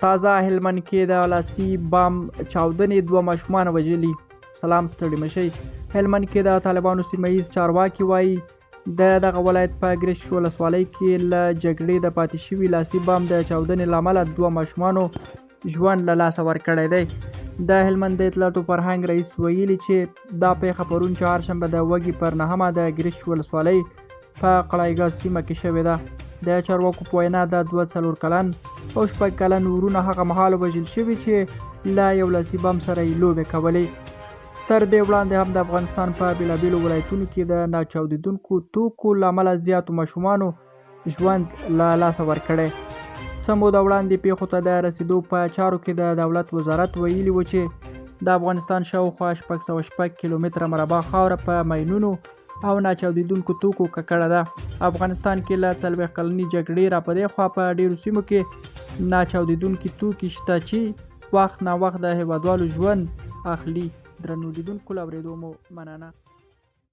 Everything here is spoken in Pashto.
تازه هلمند کې د لاسي بم چاودنې 2 ماشومان وژلي. سلام ستړي مشئ. هلمند کې د طالبانو سیمه ییز چارواکي وایي د دغه ولایت په ګرشک ولسوالۍ کې له جګړې د پاتې شوي لاسي بم د چاودنې له امله 2 ماشومانو ژوند له لاسه ورکړی دی. د هلمند د اطلاعاتو فرهنګ رئیس ویلي چې دا پیښه پرون چهارشنبه د وږي پر 9 د ګرشک ولسوالۍ په قړایګاه سیمه کې شوې ده. د چارواکو په وینا د 2 کلن او 6 کلن ورونه هغه مهال وژل شوي چې له یو لاسي بم سره یې لوبې کولې. تر دې وړاندې هم د افغانستان په بېلابېلو ولایتونو کې د ناچاودېدونکو توکو له امله زیاتو ماشومانو ژوند له لاسه ورکړی. څه موده وړاندې پیښو ته د رسېدو په چارو کې د دولت وزارت ویلي و چې د افغانستان شاوخوا 606 کیلومتره مربع خاوره په ماینونو او ناچاودېدونکو توکو ککړه ده. افغانستان کې له 40 کلنې جګړې را په دې خوا په ډېرو سیمو کې ناچاودېدونکي توکي شته چې وخت نا وخت د هېوادوالو ژوند اخلي. درنو لیدونکو له اورېدو مو مننه.